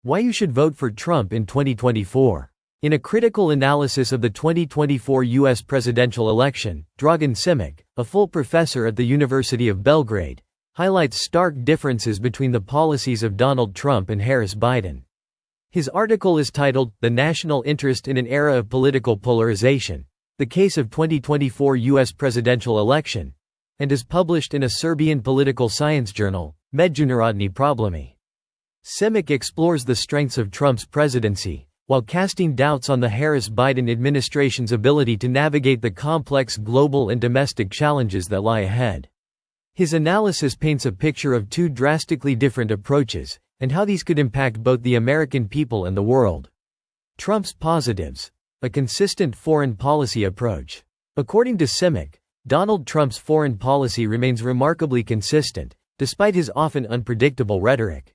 Why you should vote for Trump in 2024. In a critical analysis of the 2024 U.S. presidential election, Dragan Simic, a full professor at the University of Belgrade, highlights stark differences between the policies of Donald Trump and Harris Biden. His article is titled, "The National Interest in an Era of Political Polarization: The Case of 2024 U.S. Presidential Election," and is published in a Serbian political science journal, Medjunarodni Problemi. Simic explores the strengths of Trump's presidency, while casting doubts on the Harris-Biden administration's ability to navigate the complex global and domestic challenges that lie ahead. His analysis paints a picture of two drastically different approaches, and how these could impact both the American people and the world. Trump's positives: a consistent foreign policy approach. According to Simic, Donald Trump's foreign policy remains remarkably consistent, despite his often unpredictable rhetoric.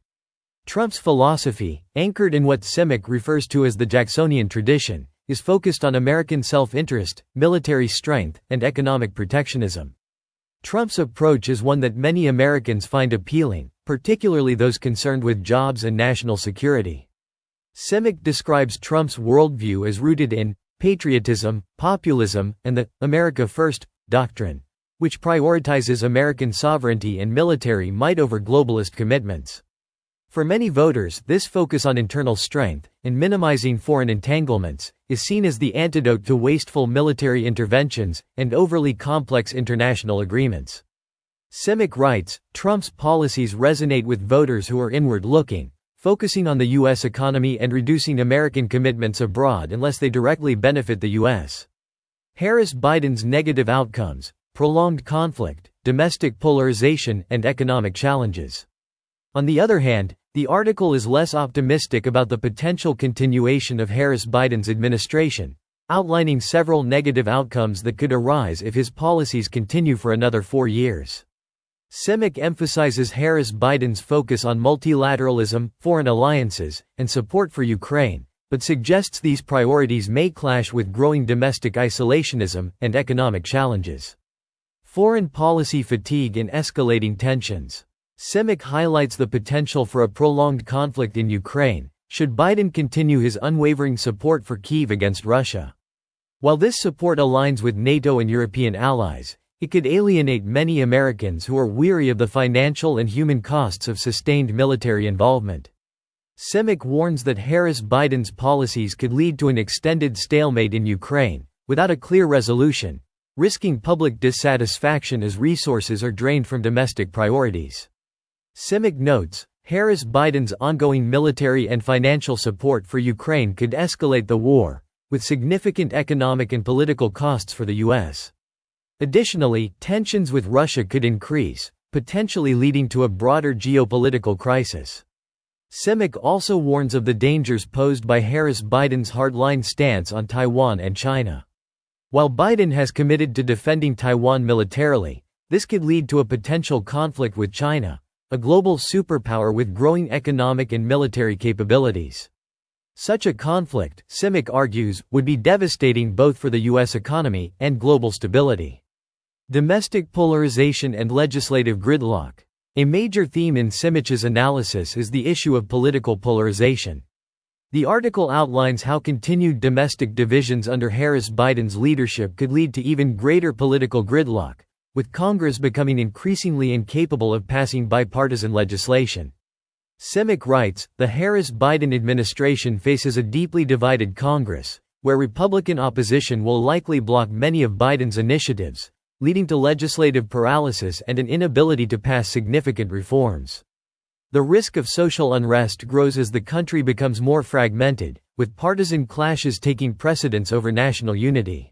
Trump's philosophy, anchored in what Simic refers to as the Jacksonian tradition, is focused on American self-interest, military strength, and economic protectionism. Trump's approach is one that many Americans find appealing, particularly those concerned with jobs and national security. Simic describes Trump's worldview as rooted in patriotism, populism, and the "America First" doctrine, which prioritizes American sovereignty and military might over globalist commitments. For many voters, this focus on internal strength and minimizing foreign entanglements is seen as the antidote to wasteful military interventions and overly complex international agreements. Simic writes, Trump's policies resonate with voters who are inward-looking, focusing on the U.S. economy and reducing American commitments abroad unless they directly benefit the U.S. Harris-Biden's negative outcomes: prolonged conflict, domestic polarization, and economic challenges. On the other hand, the article is less optimistic about the potential continuation of Harris-Biden's administration, outlining several negative outcomes that could arise if his policies continue for another 4 years. Simic emphasizes Harris-Biden's focus on multilateralism, foreign alliances, and support for Ukraine, but suggests these priorities may clash with growing domestic isolationism and economic challenges. Foreign policy fatigue and escalating tensions. Simic highlights the potential for a prolonged conflict in Ukraine, should Biden continue his unwavering support for Kyiv against Russia. While this support aligns with NATO and European allies, it could alienate many Americans who are weary of the financial and human costs of sustained military involvement. Simic warns that Harris-Biden's policies could lead to an extended stalemate in Ukraine, without a clear resolution, risking public dissatisfaction as resources are drained from domestic priorities. Simic notes, Harris-Biden's ongoing military and financial support for Ukraine could escalate the war, with significant economic and political costs for the U.S. Additionally, tensions with Russia could increase, potentially leading to a broader geopolitical crisis. Simic also warns of the dangers posed by Harris-Biden's hardline stance on Taiwan and China. While Biden has committed to defending Taiwan militarily, this could lead to a potential conflict with China, a global superpower with growing economic and military capabilities. Such a conflict, Simic argues, would be devastating both for the U.S. economy and global stability. Domestic polarization and legislative gridlock. A major theme in Simic's analysis is the issue of political polarization. The article outlines how continued domestic divisions under Harris-Biden's leadership could lead to even greater political gridlock, with Congress becoming increasingly incapable of passing bipartisan legislation. Simic writes, the Harris-Biden administration faces a deeply divided Congress, where Republican opposition will likely block many of Biden's initiatives, leading to legislative paralysis and an inability to pass significant reforms. The risk of social unrest grows as the country becomes more fragmented, with partisan clashes taking precedence over national unity.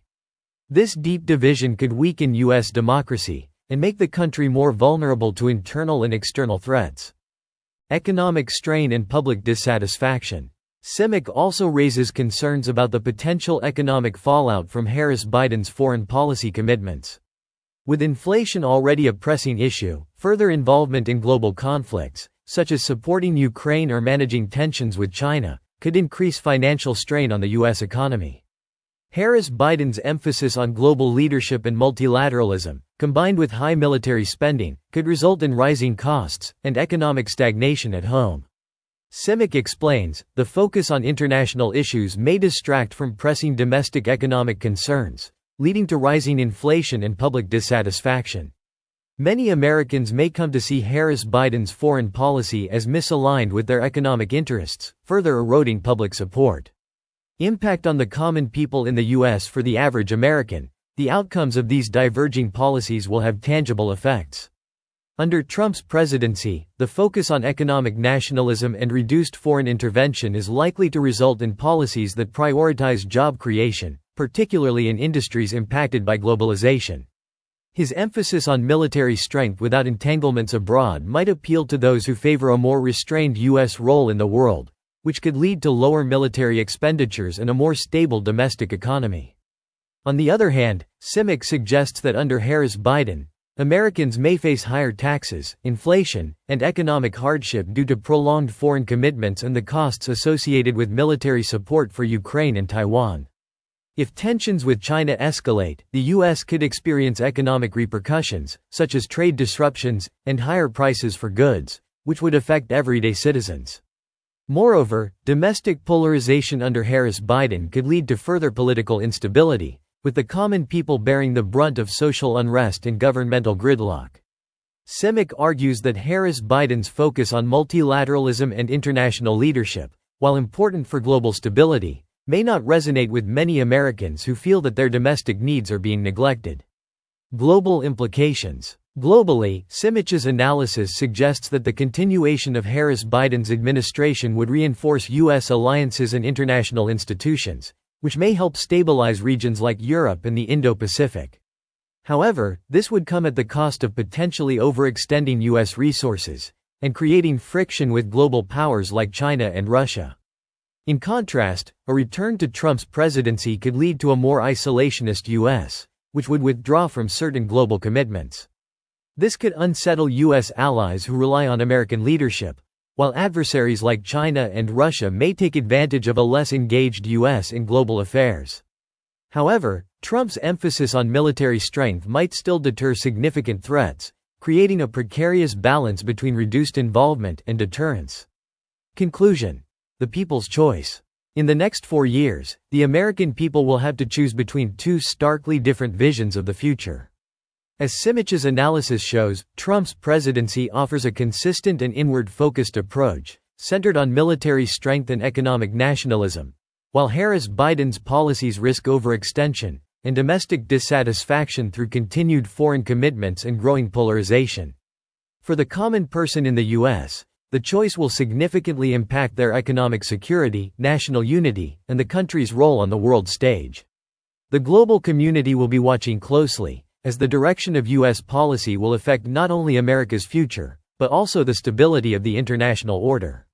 This deep division could weaken U.S. democracy, and make the country more vulnerable to internal and external threats. Economic strain and public dissatisfaction. Simic also raises concerns about the potential economic fallout from Harris-Biden's foreign policy commitments. With inflation already a pressing issue, further involvement in global conflicts, such as supporting Ukraine or managing tensions with China, could increase financial strain on the U.S. economy. Harris-Biden's emphasis on global leadership and multilateralism, combined with high military spending, could result in rising costs and economic stagnation at home. Simic explains, the focus on international issues may distract from pressing domestic economic concerns, leading to rising inflation and public dissatisfaction. Many Americans may come to see Harris-Biden's foreign policy as misaligned with their economic interests, further eroding public support. Impact on the common people in the U.S. For the average American, the outcomes of these diverging policies will have tangible effects. Under Trump's presidency, the focus on economic nationalism and reduced foreign intervention is likely to result in policies that prioritize job creation, particularly in industries impacted by globalization. His emphasis on military strength without entanglements abroad might appeal to those who favor a more restrained U.S. role in the world, which could lead to lower military expenditures and a more stable domestic economy. On the other hand, Simic suggests that under Harris-Biden, Americans may face higher taxes, inflation, and economic hardship due to prolonged foreign commitments and the costs associated with military support for Ukraine and Taiwan. If tensions with China escalate, the U.S. could experience economic repercussions, such as trade disruptions and higher prices for goods, which would affect everyday citizens. Moreover, domestic polarization under Harris-Biden could lead to further political instability, with the common people bearing the brunt of social unrest and governmental gridlock. Simic argues that Harris-Biden's focus on multilateralism and international leadership, while important for global stability, may not resonate with many Americans who feel that their domestic needs are being neglected. Global implications. Globally, Simic's analysis suggests that the continuation of Harris-Biden's administration would reinforce U.S. alliances and international institutions, which may help stabilize regions like Europe and the Indo-Pacific. However, this would come at the cost of potentially overextending U.S. resources and creating friction with global powers like China and Russia. In contrast, a return to Trump's presidency could lead to a more isolationist U.S., which would withdraw from certain global commitments. This could unsettle U.S. allies who rely on American leadership, while adversaries like China and Russia may take advantage of a less engaged U.S. in global affairs. However, Trump's emphasis on military strength might still deter significant threats, creating a precarious balance between reduced involvement and deterrence. Conclusion. The people's choice. In the next 4 years, the American people will have to choose between two starkly different visions of the future. As Simic's analysis shows, Trump's presidency offers a consistent and inward-focused approach, centered on military strength and economic nationalism, while Harris-Biden's policies risk overextension and domestic dissatisfaction through continued foreign commitments and growing polarization. For the common person in the U.S., the choice will significantly impact their economic security, national unity, and the country's role on the world stage. The global community will be watching closely, as the direction of U.S. policy will affect not only America's future, but also the stability of the international order.